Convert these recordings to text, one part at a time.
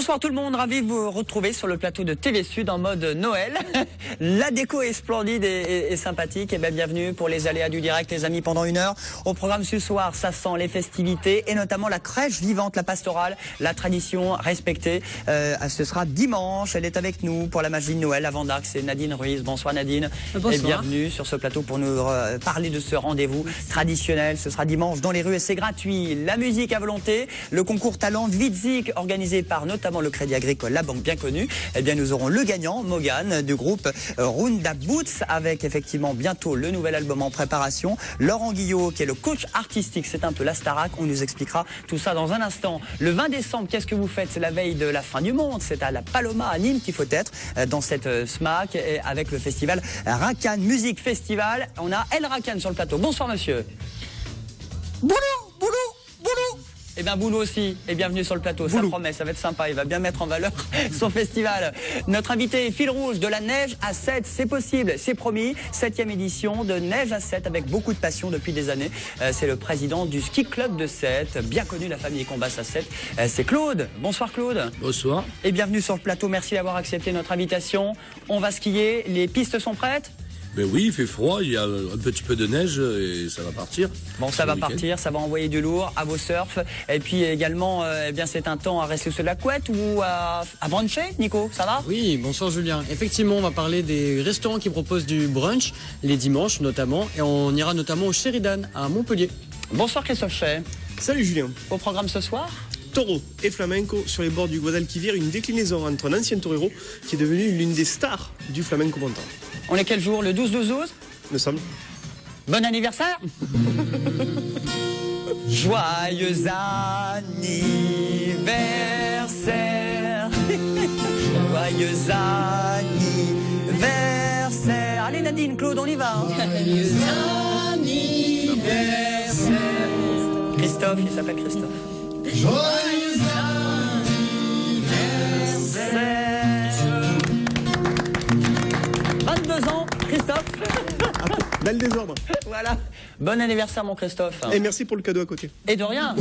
Bonsoir tout le monde, ravi de vous retrouver sur le plateau de TV Sud en mode Noël. La déco est splendide et sympathique. Et bien, bienvenue pour les aléas du direct, les amis, pendant 1 heure. Au programme ce soir, ça sent les festivités et notamment la crèche vivante, la pastorale, la tradition respectée. Ce sera dimanche, elle est avec nous pour la magie de Noël. Avant d'arc, c'est Nadine Ruiz. Bonsoir Nadine. Bonsoir. Et bienvenue sur ce plateau pour nous parler de ce rendez-vous traditionnel. Ce sera dimanche dans les rues et c'est gratuit. La musique à volonté, le concours talent Vitzik organisé par notamment le Crédit Agricole, la banque bien connue. Eh bien, nous aurons le gagnant, Mogan, du groupe Runda Boots, avec effectivement bientôt le nouvel album en préparation. Laurent Guillot, qui est le coach artistique, c'est un peu la Starac. On nous expliquera tout ça dans un instant. Le 20 décembre, qu'est-ce que vous faites? C'est la veille de la fin du monde. C'est à la Paloma, à Nîmes, qu'il faut être dans cette SMAC, et avec le festival Rakan Music Festival. On a El Rakan sur le plateau. Bonsoir, monsieur. Boulot. Eh bien, Boulot aussi, et bienvenue sur le plateau. Ça promet, ça va être sympa, il va bien mettre en valeur son festival. Notre invité, fil rouge de la neige à 7, c'est possible, c'est promis. 7e édition de Neige à 7 avec beaucoup de passion depuis des années. C'est le président du ski club de 7, bien connu, la famille Combas à 7. C'est Claude. Bonsoir Claude. Bonsoir. Et bienvenue sur le plateau, merci d'avoir accepté notre invitation. On va skier, les pistes sont prêtes? Ben oui, il fait froid, il y a un petit peu de neige et ça va partir. Bon, ça va partir, ça va envoyer du lourd à vos surfs. Et puis également, eh bien, c'est un temps à rester sous la couette ou à bruncher, Nico, ça va? Oui, bonsoir Julien. Effectivement, on va parler des restaurants qui proposent du brunch, les dimanches notamment, et on ira notamment au Sheridan à Montpellier. Bonsoir Christophe Chay. Salut Julien. Au programme ce soir? Taureau et flamenco sur les bords du Guadalquivir, une déclinaison entre un ancien torero qui est devenu l'une des stars du flamenco montant. On est quel jour? Le 12-12-12? Me semble. Bon anniversaire. Joyeux anniversaire. Joyeux anniversaire. Allez Nadine, Claude, on y va. Joyeux anniversaire. Christophe, il s'appelle Christophe. Joyeux anniversaire. 22 ans, Christophe. Dans le désordre. Voilà. Bon anniversaire, mon Christophe. Et merci pour le cadeau à côté. Et de rien.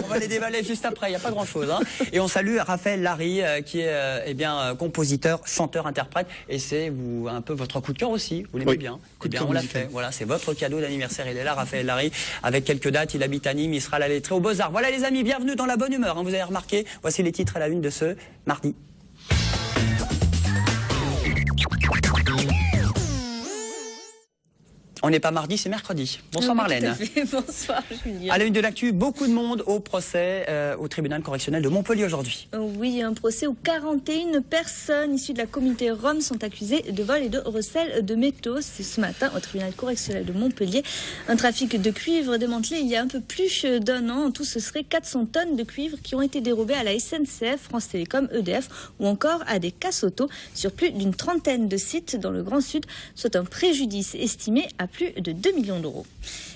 On va les dévaler juste après. Il n'y a pas grand-chose. Hein. Et on salue Raphaël Larry, qui est eh bien compositeur, chanteur, interprète. Et c'est un peu votre coup de cœur aussi. Vous l'aimez bien. Eh bien, on l'a fait. Voilà, c'est votre cadeau d'anniversaire. Il est là, Raphaël Larry, avec quelques dates. Il habite à Nîmes. Il sera à la lettrée aux Beaux-Arts. Voilà, les amis, bienvenue dans la bonne humeur. Hein, vous avez remarqué. Voici les titres à la une de ce mardi. On n'est pas mardi, c'est mercredi. Bonsoir Marlène. Bonsoir Julien. À la une de l'actu, beaucoup de monde au procès au tribunal correctionnel de Montpellier aujourd'hui. Oui, un procès où 41 personnes issues de la communauté Rome sont accusées de vol et de recel de métaux. C'est ce matin au tribunal correctionnel de Montpellier. Un trafic de cuivre démantelé il y a un peu plus d'1 an. En tout, ce serait 400 tonnes de cuivre qui ont été dérobées à la SNCF, France Télécom, EDF ou encore à des casses auto sur plus d'une 30aine de sites dans le Grand Sud, soit un préjudice estimé à plus de 2 millions d'euros.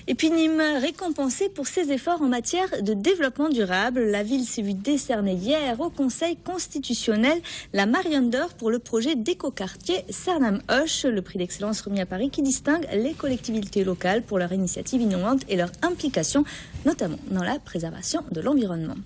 Et puis Nîmes, récompensée pour ses efforts en matière de développement durable. La ville s'est vue décerner hier au Conseil constitutionnel la Marianne d'or pour le projet d'écoquartier Cernam-Hoche, le prix d'excellence remis à Paris qui distingue les collectivités locales pour leur initiative innovante et leur implication, notamment dans la préservation de l'environnement.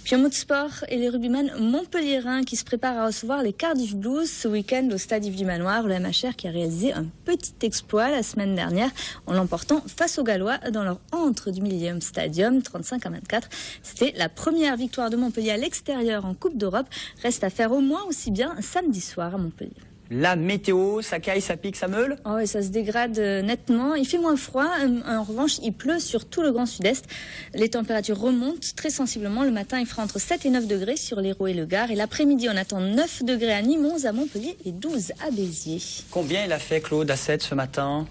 Puis un mot de sport et les rugbymen montpelliérains qui se préparent à recevoir les Cardiff Blues ce week-end au stade Yves du Manoir. Le MHR qui a réalisé un petit exploit la semaine dernière en l'emportant face aux Gallois dans leur antre du Millennium Stadium, 35-24. C'était la première victoire de Montpellier à l'extérieur en Coupe d'Europe. Reste à faire au moins aussi bien samedi soir à Montpellier. La météo, ça caille, ça pique, ça meule? Oh, et ça se dégrade nettement. Il fait moins froid. En revanche, il pleut sur tout le Grand Sud-Est. Les températures remontent très sensiblement. Le matin, il fera entre 7 et 9 degrés sur l'Hérault et le Gard. Et l'après-midi, on attend 9 degrés à Nîmes, 11 à Montpellier et 12 à Béziers. Combien il a fait, Claude, à 7 ce matin?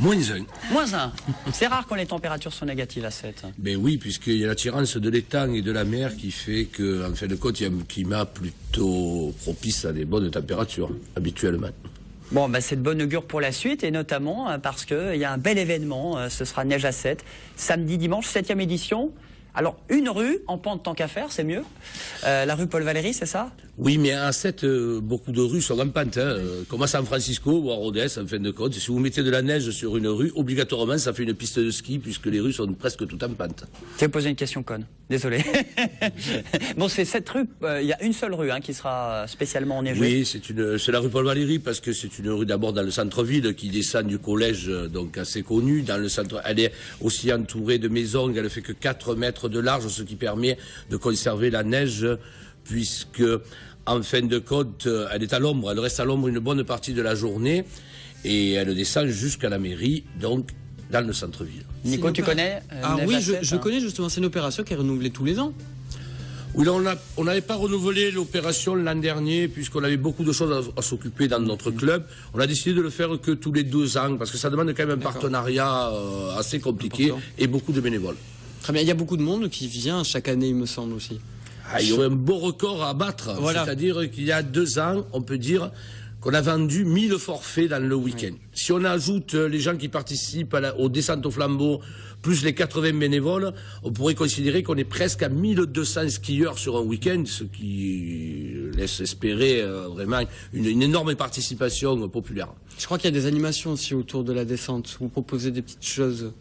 -1. -1. C'est rare quand les températures sont négatives à 7. Ben oui, puisqu'il y a l'attirance de l'étang et de la mer qui fait qu'en fin de compte, il y a un climat plutôt propice à des bonnes températures, habituellement. Bon, bah, c'est de bonne augure pour la suite, et notamment parce qu'il y a un bel événement, ce sera Neige à 7, samedi, dimanche, 7e édition. Alors, une rue en pente tant qu'à faire, c'est mieux. La rue Paul Valéry, c'est ça? Oui, mais à 7, beaucoup de rues sont en pente. Comme à San Francisco ou à Rhodes, en fin de compte. Si vous mettez de la neige sur une rue, obligatoirement, ça fait une piste de ski, puisque les rues sont presque toutes en pente. Je vais poser une question conne. Désolé. Bon, c'est cette rue, il y a une seule rue qui sera spécialement enneigée. Oui, c'est la rue Paul Valéry, parce que c'est une rue d'abord dans le centre-ville, qui descend du collège, donc assez connu. Dans le centre, elle est aussi entourée de maisons, elle ne fait que 4 mètres de large, ce qui permet de conserver la neige, puisque en fin de compte, elle est à l'ombre, elle reste à l'ombre une bonne partie de la journée, et elle descend jusqu'à la mairie, donc dans le centre-ville. Nico, tu connais Oui, je connais justement, c'est une opération qui est renouvelée tous les ans. Oui, là, on n'avait pas renouvelé l'opération l'an dernier, puisqu'on avait beaucoup de choses à s'occuper dans notre club. On a décidé de le faire que tous les 2 ans, parce que ça demande quand même un partenariat assez compliqué et beaucoup de bénévoles. Très bien, il y a beaucoup de monde qui vient chaque année, il me semble aussi. Il y aurait un beau record à battre. Voilà. C'est-à-dire qu'il y a 2 ans, on peut dire qu'on a vendu 1000 forfaits dans le week-end. Oui. Si on ajoute les gens qui participent aux descentes au flambeau, plus les 80 bénévoles, on pourrait considérer qu'on est presque à 1200 skieurs sur un week-end, ce qui laisse espérer vraiment une énorme participation populaire. Je crois qu'il y a des animations aussi autour de la descente. Vous proposez des petites choses.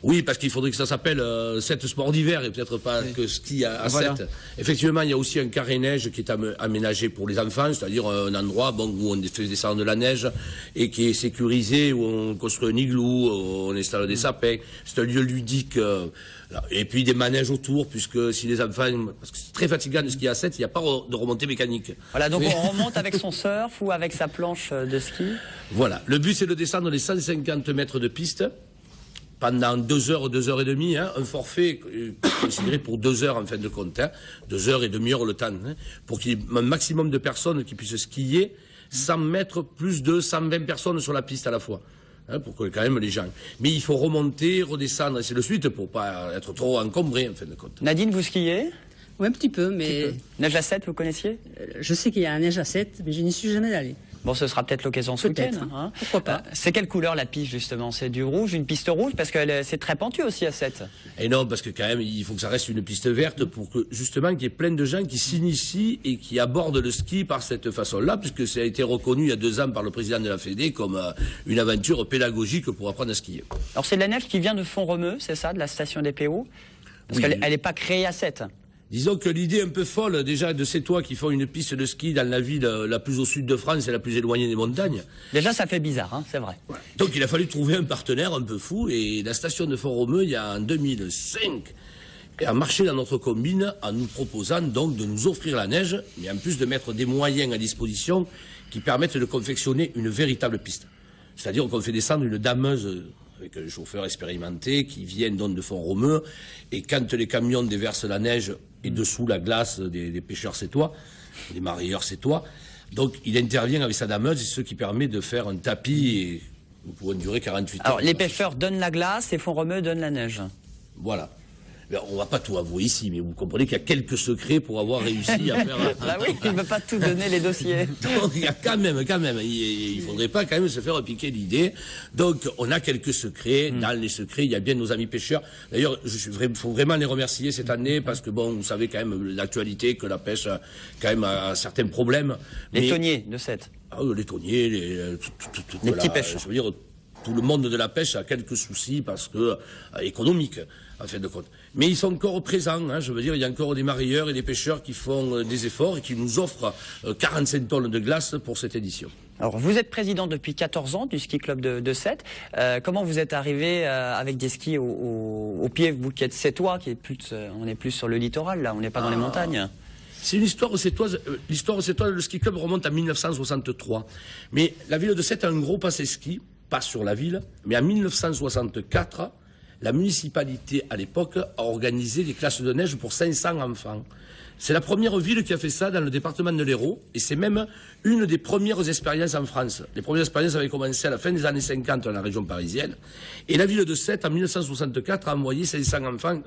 Oui, parce qu'il faudrait que ça s'appelle 7 sports d'hiver et peut-être pas que ski à 7. Effectivement, il y a aussi un carré neige qui est aménagé pour les enfants, c'est-à-dire un endroit où on fait descendre de la neige et qui est sécurisé, où on construit un igloo, on installe des sapins. C'est un lieu ludique. Et puis des manèges autour, puisque si les enfants... Parce que c'est très fatigant de skier à 7, il n'y a pas de remontée mécanique. Voilà, donc on remonte avec son surf ou avec sa planche de ski. Voilà, le but c'est de descendre les 150 mètres de piste pendant 2 heures, 2 heures et demie, un forfait considéré pour 2 heures en fin de compte, 2 heures et demi-heure le temps, pour qu'il y ait un maximum de personnes qui puissent skier sans mettre plus de 120 personnes sur la piste à la fois, pour que quand même les gens. Mais il faut remonter, redescendre, et c'est le suite pour pas être trop encombré en fin de compte. Nadine, vous skiez? Oui, un petit peu, mais... Neige à 7, vous connaissiez? Je sais qu'il y a un neige à 7, mais je n'y suis jamais allé. Bon, ce sera peut-être l'occasion ce week-end. Pourquoi pas. C'est quelle couleur la piste, justement? C'est du rouge, une piste rouge? Parce que c'est très pentu aussi à 7. Et non, parce que quand même, il faut que ça reste une piste verte pour que, justement, qu'il y ait plein de gens qui s'initient et qui abordent le ski par cette façon-là, puisque ça a été reconnu il y a 2 ans par le président de la Fédé comme une aventure pédagogique pour apprendre à skier. Alors, c'est de la neige qui vient de Font-Romeu, c'est ça, de la station des PO? Parce qu'elle n'est pas créée à 7. Disons que l'idée un peu folle, déjà, de ces toits qui font une piste de ski dans la ville la plus au sud de France et la plus éloignée des montagnes. Déjà, ça fait bizarre, c'est vrai. Ouais. Donc, il a fallu trouver un partenaire un peu fou, et la station de Font-Romeu, il y a en 2005, a marché dans notre combine en nous proposant donc de nous offrir la neige, mais en plus de mettre des moyens à disposition qui permettent de confectionner une véritable piste. C'est-à-dire qu'on fait descendre une dameuse avec un chauffeur expérimenté qui vient donc de Font-Romeu, et quand les camions déversent la neige et dessous la glace des pêcheurs sétois, des marailleurs sétois, donc il intervient avec sa dameuse, ce qui permet de faire un tapis et nous pourrons durer 48 heures. Alors les pêcheurs donnent la glace et Font-Romeu donne la neige. Voilà. On ne va pas tout avouer ici, mais vous comprenez qu'il y a quelques secrets pour avoir réussi à faire... Ah oui, il ne veut pas tout donner les dossiers. Donc, il y a quand même, il ne faudrait pas quand même se faire piquer l'idée. Donc, on a quelques secrets. Dans les secrets, il y a bien nos amis pêcheurs. D'ailleurs, il faut vraiment les remercier cette année, parce que bon, vous savez quand même l'actualité, que la pêche quand même a certains problèmes. Les thoniers de 7. Ah, les thoniers, les petits pêcheurs. Je veux dire, tout le monde de la pêche a quelques soucis parce que économiques, en fin de compte. Mais ils sont encore présents, je veux dire, il y a encore des marailleurs et des pêcheurs qui font des efforts et qui nous offrent 45 tonnes de glace pour cette édition. Alors, vous êtes président depuis 14 ans du ski club de 7. Comment vous êtes arrivé avec des skis au pied, vous qui êtes sétois, on est plus sur le littoral, là, on n'est pas dans les montagnes? C'est une histoire sétoise. L'histoire sétoise, le ski club remonte à 1963. Mais la ville de Sète a un gros passé ski, pas sur la ville, mais en 1964, la municipalité, à l'époque, a organisé des classes de neige pour 500 enfants. C'est la première ville qui a fait ça dans le département de l'Hérault, et c'est même une des premières expériences en France. Les premières expériences avaient commencé à la fin des années 50 dans la région parisienne, et la ville de Sète, en 1964, a envoyé 500 enfants.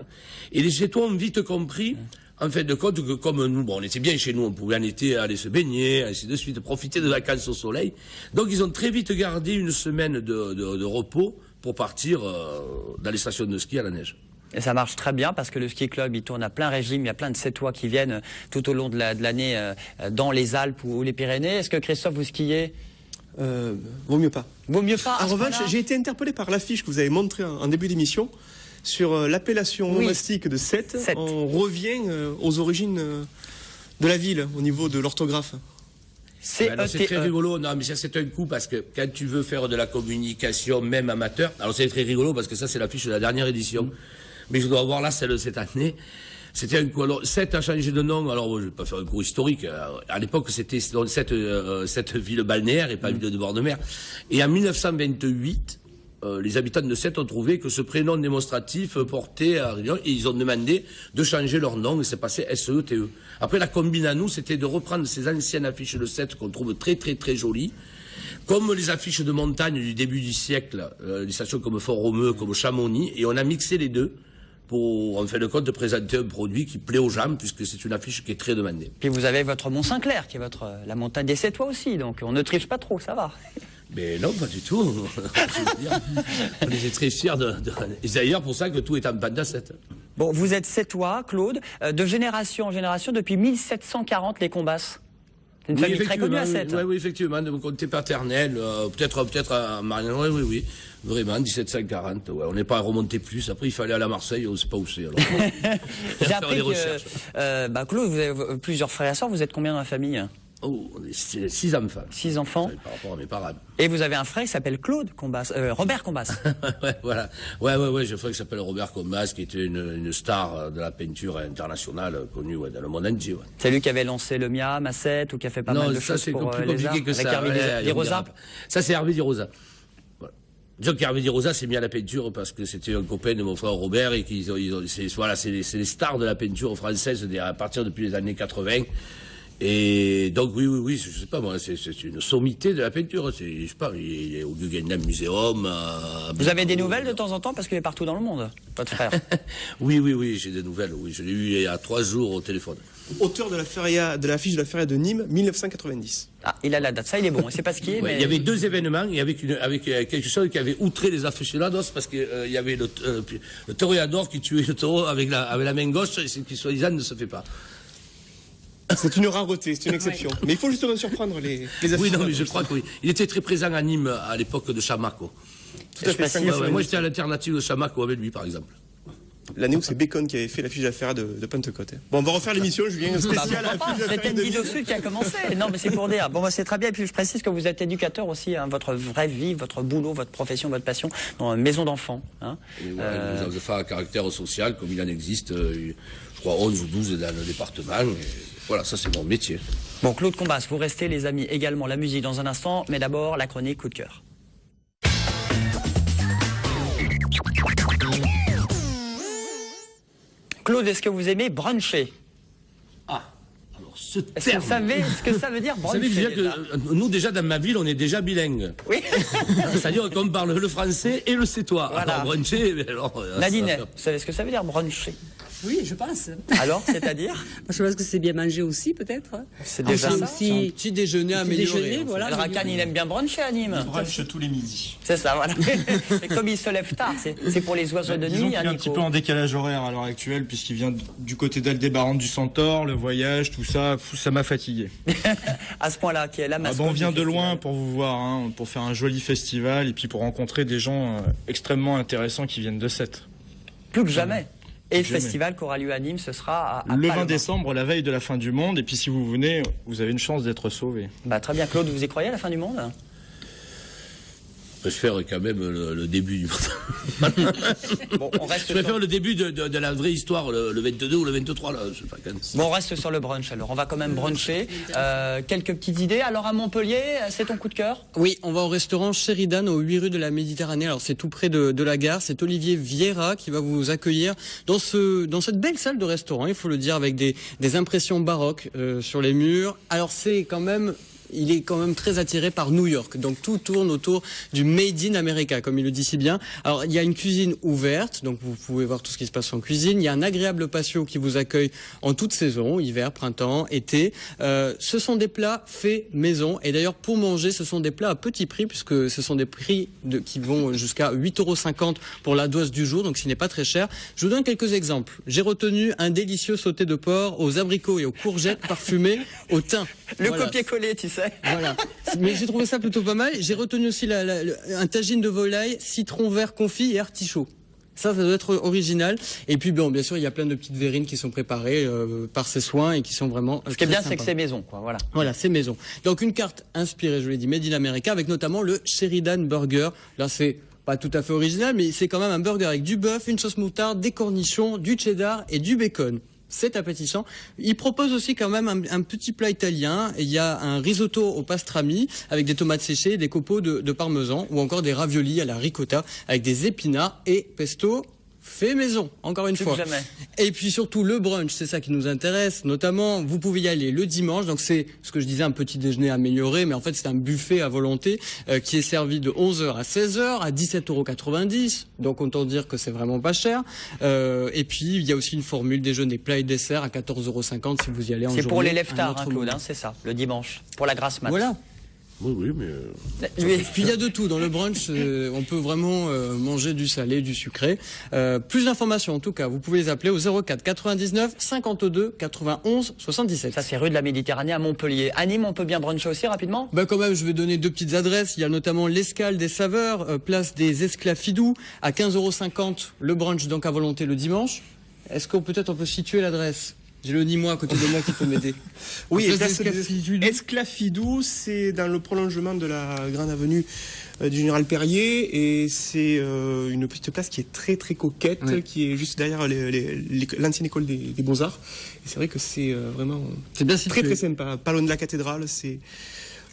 Et les Sétois ont vite compris, en fait de compte, que comme nous, bon, on était bien chez nous, on pouvait en été aller se baigner, ainsi de suite, profiter de vacances au soleil. Donc ils ont très vite gardé une semaine de repos pour partir dans les stations de ski à la neige. Et ça marche très bien parce que le ski club, il tourne à plein régime. Il y a plein de Sétois qui viennent tout au long de l'année dans les Alpes ou les Pyrénées. Est-ce que Christophe, vous skiez? Vaut mieux pas. Vaut mieux pas. En revanche, j'ai été interpellé par l'affiche que vous avez montrée en début d'émission sur l'appellation onomastique de Sète. On revient aux origines de la ville au niveau de l'orthographe. C'est très rigolo, non mais ça c'est un coup parce que quand tu veux faire de la communication même amateur, alors c'est très rigolo parce que ça c'est l'affiche de la dernière édition, mais je dois avoir là celle de cette année. C'était un coup, alors Sète a changé de nom, alors je vais pas faire un cours historique, à l'époque c'était cette ville balnéaire et pas ville de bord de mer, et en 1928, les habitants de Sète ont trouvé que ce prénom démonstratif portait à Réunion et ils ont demandé de changer leur nom et c'est passé SETE. Après la combine à nous, c'était de reprendre ces anciennes affiches de Sète qu'on trouve très très très jolies, comme les affiches de montagne du début du siècle, des stations comme Fort-Romeu, comme Chamonix, et on a mixé les deux pour, en fin de compte, présenter un produit qui plaît aux gens, puisque c'est une affiche qui est très demandée. Puis vous avez votre Mont-Saint-Clair, qui est la montagne des Sétois aussi, donc on ne triche pas trop, ça va. Mais non, pas du tout. On est très fiers et c'est d'ailleurs pour ça que tout est en bande à 7. Bon, vous êtes Sétois, Claude, de génération en génération, depuis 1740, les Combasses. C'est une famille très connue à Sète. Oui, effectivement, de mon côté paternel, peut-être à Marignan, oui. Vraiment, 1740, ouais. On n'est pas remonté plus. Après, il fallait aller à Marseille, on ne sait pas où c'est. J'ai appris que, Claude, vous avez plusieurs frères et sœurs, vous êtes combien dans la famille? Oh, on est 6 enfants. 6 enfants. Par rapport à mes parents. Et vous avez un frère qui s'appelle Claude Combas, Robert Combas. Ouais, voilà. Ouais, j'ai un frère qui s'appelle Robert Combas, qui était une star de la peinture internationale, connue dans le monde entier. Ouais. C'est lui qui avait lancé le Miam à Sète ou qui a fait pas mal de choses pour plus les arts, compliqué que ça. Avec Hervé Di Rosa. Ça, c'est Hervé Di Rosa. Voilà. Disons qu'Hervé Di Rosa s'est mis à la peinture parce que c'était un copain de mon frère Robert et c'est les stars de la peinture française à partir depuis les années 80. Et donc oui, je sais pas moi, c'est une sommité de la peinture. Je sais pas, il est au Guggenheim Museum. Vous avez des nouvelles de temps en temps parce qu'il est partout dans le monde, votre frère. Oui, j'ai des nouvelles. Oui, je l'ai eu il y a 3 jours au téléphone. Auteur de l'affiche de la feria de Nîmes, 1990. Ah, il a la date. Ça, il est bon. C'est pas ce qui est. Ouais, mais... Il y avait 2 événements et avec quelque chose qui avait outré les aficionados parce que il y avait le toréador qui tuait le taureau avec la main gauche, ce qui soi-disant ne se fait pas. C'est une rareté, c'est une exception. Mais il faut justement surprendre les aficionados. Oui, non, mais je crois que oui. Il était très présent à Nîmes à l'époque de Chamaco. Tout à fait. Moi, j'étais à l'alternative de Chamaco avec lui, par exemple. L'année où c'est Bacon qui avait fait l'affiche de la feria de Pentecôte. Bon, on va refaire l'émission, Julien, spéciale. C'était une vidéo sud qui a commencé. Non, mais c'est pour dire. Bon, c'est très bien. Et puis, je précise que vous êtes éducateur aussi, hein, votre vraie vie, votre boulot, votre profession, votre passion, dans une maison d'enfants. Hein. Nous avons des femmes à caractère social, comme il en existe, je crois, 11 ou 12 dans le département. Et voilà, ça, c'est mon métier. Bon, Claude Combas, vous restez, les amis, également la musique dans un instant, mais d'abord, la chronique coup de cœur. Claude, est-ce que vous aimez bruncher? Ah, alors ce terme... Est-ce que vous savez ce que ça veut dire bruncher? Vous savez déjà que nous, déjà, dans ma ville, on est déjà bilingue. Oui. C'est-à-dire qu'on parle le français et le sétois. Voilà. Alors, bruncher... Alors, Nadine, vous savez ce que ça veut dire bruncher? Oui, je pense. Alors, c'est-à-dire? Je pense que c'est bien manger aussi, peut-être. C'est déjà ça. Aussi... Petit déjeuner amélioré. Déjeuner, voilà. Le Rakan, il aime bien bruncher à Nîmes. Il brunch tous les midis. C'est ça, voilà. Et comme il se lève tard, c'est pour les oiseaux de Disons nuit, qu'il est un petit peu en décalage horaire à l'heure actuelle, puisqu'il vient du côté d'Aldébaran du Centaure, le voyage, tout ça, ça m'a fatigué. À ce point-là, qui est la mascotte. On vient du de festival. loin pour vous voir, hein, pour faire un joli festival et puis pour rencontrer des gens extrêmement intéressants qui viennent de Sète. Plus que jamais. Et le Jamais. festival qui aura lieu à Nîmes, ce sera à Le 20 Palma. décembre, la veille de la fin du monde, et puis si vous venez, vous avez une chance d'être sauvé. Bah, très bien, Claude, vous y croyez à la fin du monde? Je préfère quand même le début du Bon, on reste Je préfère le début de la vraie histoire, le 22 ou le 23, là, je sais pas quand. Bon, on reste sur le brunch, alors on va quand même bruncher. Quelques petites idées. Alors à Montpellier, c'est ton coup de cœur? Oui, on va au restaurant Sheridan aux 8 rues de la Méditerranée. Alors c'est tout près de la gare. C'est Olivier Vieira qui va vous accueillir dans cette belle salle de restaurant, il faut le dire, avec des impressions baroques sur les murs. Alors c'est quand même il est quand même très attiré par New York. Donc tout tourne autour du Made in America, comme il le dit si bien. Alors il y a une cuisine ouverte, donc vous pouvez voir tout ce qui se passe en cuisine. Il y a un agréable patio qui vous accueille en toute saison, hiver, printemps, été. Ce sont des plats faits maison. Et d'ailleurs, pour manger, ce sont des plats à petit prix, puisque ce sont des prix qui vont jusqu'à 8,50 € pour la dose du jour, donc ce n'est pas très cher. Je vous donne quelques exemples. J'ai retenu un délicieux sauté de porc aux abricots et aux courgettes parfumées au thym. Le copier-coller, tu sais. Voilà. Mais j'ai trouvé ça plutôt pas mal. J'ai retenu aussi un tagine de volaille, citron vert confit et artichaut. Ça doit être original. Et puis, bon, bien sûr, il y a plein de petites verrines qui sont préparées par ses soins et qui sont vraiment Ce qui est bien, c'est que c'est maison, quoi. Voilà. Voilà, c'est maison. Donc, une carte inspirée, je l'ai dit, Made in America, avec notamment le Sheridan Burger. Là, c'est pas tout à fait original, mais c'est quand même un burger avec du bœuf, une sauce moutarde, des cornichons, du cheddar et du bacon. C'est appétissant. Il propose aussi quand même un petit plat italien. Il y a un risotto au pastrami avec des tomates séchées, des copeaux de parmesan ou encore des raviolis à la ricotta avec des épinards et pesto fait maison, encore une fois. Jamais. Et puis surtout le brunch, c'est ça qui nous intéresse. Notamment, vous pouvez y aller le dimanche. Donc c'est ce que je disais, un petit déjeuner amélioré, mais en fait c'est un buffet à volonté qui est servi de 11h à 16h à 17,90 €. Donc autant dire que c'est vraiment pas cher. Et puis il y a aussi une formule déjeuner, plat et dessert à 14,50 € si vous y allez en journée. C'est pour les leftards, hein, Claude, hein, c'est ça, le dimanche, pour la grasse mat. Voilà. Oui, mais... Puis il y a de tout dans le brunch, on peut vraiment manger du salé, du sucré. Plus d'informations en tout cas, vous pouvez les appeler au 04 99 52 91 77. Ça c'est rue de la Méditerranée à Montpellier. À Nîmes, on peut bien bruncher aussi rapidement? Quand même, je vais donner 2 petites adresses. Il y a notamment l'Escale des Saveurs, place des Esclafidous, à 15,50 € le brunch donc à volonté le dimanche. Est-ce qu'on peut situer l'adresse? J'ai le Nîmois à côté de moi qui peut m'aider. Oui, Esclafidous, c'est dans le prolongement de la grande avenue du Général Perrier, et c'est une petite place qui est très très coquette, oui, qui est juste derrière l'ancienne école des Beaux-Arts. Et c'est vrai que c'est vraiment bien très très sympa, pas loin de la cathédrale. C'est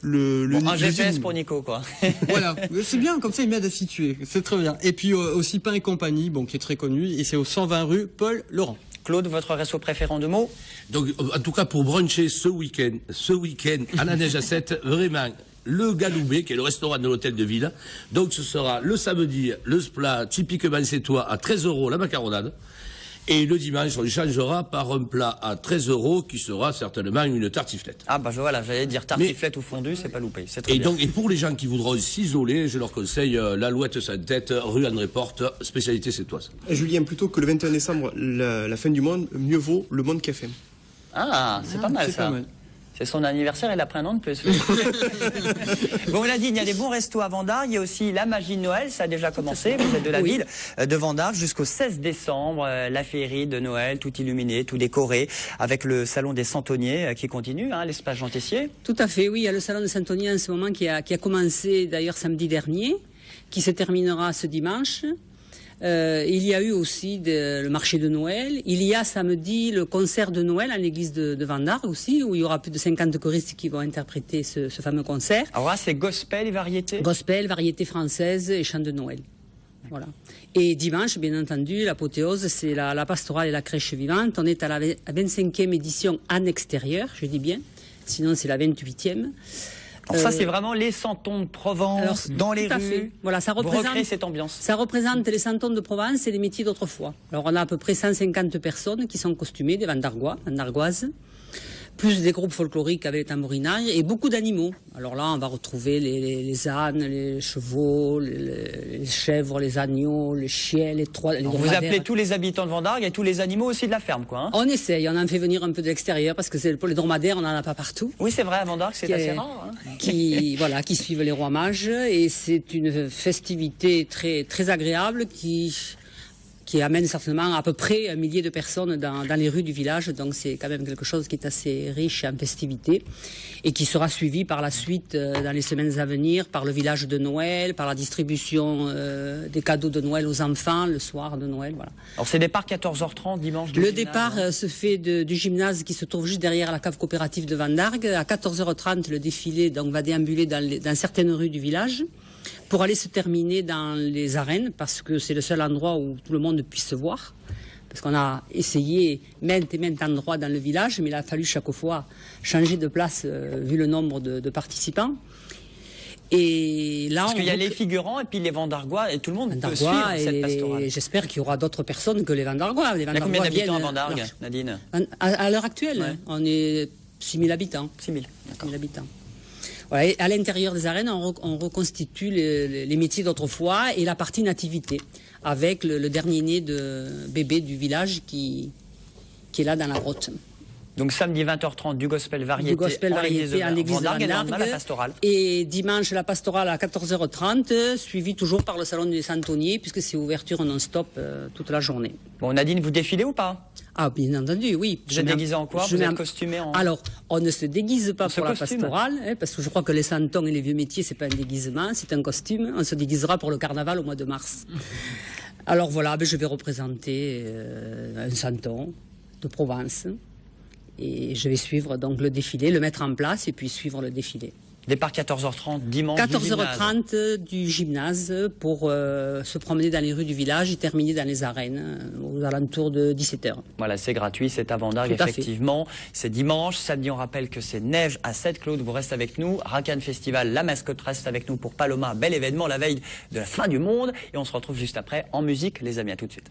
un GPS pour Nico, quoi. Voilà, c'est bien, comme ça il m'aide à situer, c'est très bien. Et puis aussi Pain et Compagnie, qui est très connu, et c'est au 120 rue Paul Laurent. Claude, votre resto préféré en 2 mots? Donc, en tout cas, pour bruncher ce week-end, à la Neige à 7, vraiment, le Galoubet, qui est le restaurant de l'hôtel de ville. Donc, ce sera le samedi, le plat typiquement sétois à 13 € la macaronade. Et le dimanche, on changera par un plat à 13 € qui sera certainement une tartiflette. Ah bah voilà, j'allais dire tartiflette ou fondue, c'est pas loupé. C'est très bien. Donc, et pour les gens qui voudront s'isoler, je leur conseille l'Alouette sans tête, rue André Porte, spécialité sétoise. Julien, plutôt que le 21 décembre, la fin du monde, mieux vaut le monde café. Ah, c'est pas mal ça. Pas mal. C'est son anniversaire, il a pris un an de plus. Bon, on l'a dit, il y a des bons restos à Vendargues. Il y a aussi la magie de Noël, ça a déjà commencé. Vous êtes de la ville de Vendargues jusqu'au 16 décembre. La féerie de Noël, tout illuminé, tout décoré, avec le salon des Centonniers qui continue, hein, l'espace Jean Tessier. Tout à fait, oui. Il y a le salon des Centonniers en ce moment qui a commencé d'ailleurs samedi dernier, qui se terminera ce dimanche. Il y a eu aussi le marché de Noël. Il y a samedi le concert de Noël à l'église de Vendargues aussi, où il y aura plus de 50 choristes qui vont interpréter ce fameux concert. Alors là, c'est gospel et variété? Gospel, variété française et chant de Noël. Voilà. Et dimanche, bien entendu, l'apothéose, c'est la pastorale et la crèche vivante. On est à la 25e édition en extérieur, je dis bien. Sinon, c'est la 28e. Alors ça, c'est vraiment les santons de Provence, dans les rues. Voilà, ça représente cette ambiance. Ça représente les santons de Provence et les métiers d'autrefois. Alors on a à peu près 150 personnes qui sont costumées, des Vendargoises, plus des groupes folkloriques avec les tambourinailles et beaucoup d'animaux. Alors là, on va retrouver les ânes, les chevaux, les chèvres, les agneaux, les chiens, les dromadaires. Vous appelez tous les habitants de Vendargues et tous les animaux aussi de la ferme, quoi. Hein. On essaye, on en fait venir un peu de l'extérieur parce que pour les dromadaires, on n'en a pas partout. Oui, c'est vrai, à Vendargues, c'est assez rare. Hein. Qui suivent les rois mages, et c'est une festivité très, très agréable qui amène certainement à peu près 1 millier de personnes dans les rues du village. Donc c'est quand même quelque chose qui est assez riche en festivités et qui sera suivi par la suite dans les semaines à venir par le village de Noël, par la distribution des cadeaux de Noël aux enfants le soir de Noël. Voilà. Alors c'est départ 14h30 dimanche. Le départ se fait du gymnase qui se trouve juste derrière la cave coopérative de Vendargues. À 14h30, le défilé donc va déambuler dans certaines rues du village, pour aller se terminer dans les arènes, parce que c'est le seul endroit où tout le monde puisse se voir. Parce qu'on a essayé maintes et maintes endroits dans le village, mais il a fallu chaque fois changer de place vu le nombre de participants. Et là, parce qu'il y a les figurants et puis les Vendargois et tout le monde peut suivre cette pastorale. J'espère qu'il y aura d'autres personnes que les Vendargois. Il y a combien d'habitants à Vendargues, Nadine? À l'heure actuelle, ouais. On est 6 000 habitants. 6 000, d'accord. 6 000 habitants. Voilà, et à l'intérieur des arènes, on reconstitue les métiers d'autrefois et la partie nativité, avec le dernier né de bébé du village qui est là dans la grotte. Donc samedi 20h30 du gospel variété, à l'église de Vendargues, Vendargues, la pastorale. Et dimanche la pastorale à 14h30, suivi toujours par le salon des Santonniers, puisque c'est ouverture non-stop toute la journée. Bon, Nadine, vous défilez ou pas? Ah, bien entendu, oui. Vous êtes déguisé en quoi? Vous êtes costumé en... Alors, on ne se déguise pas pour la pastorale, parce que je crois que les santons et les vieux métiers, c'est pas un déguisement, c'est un costume. On se déguisera pour le carnaval au mois de mars. Alors voilà, je vais représenter un santon de Provence. Et je vais suivre donc le défilé, le mettre en place et puis suivre le défilé. Départ 14h30 dimanche. 14h30 du gymnase pour se promener dans les rues du village et terminer dans les arènes aux alentours de 17h. Voilà, c'est gratuit, c'est à Vendargues, effectivement. C'est dimanche. Samedi, on rappelle que c'est neige à Sainte-Claude. Vous restez avec nous. Racan Festival, la mascotte reste avec nous pour Paloma. Bel événement la veille de la fin du monde. Et on se retrouve juste après en musique, les amis. À tout de suite.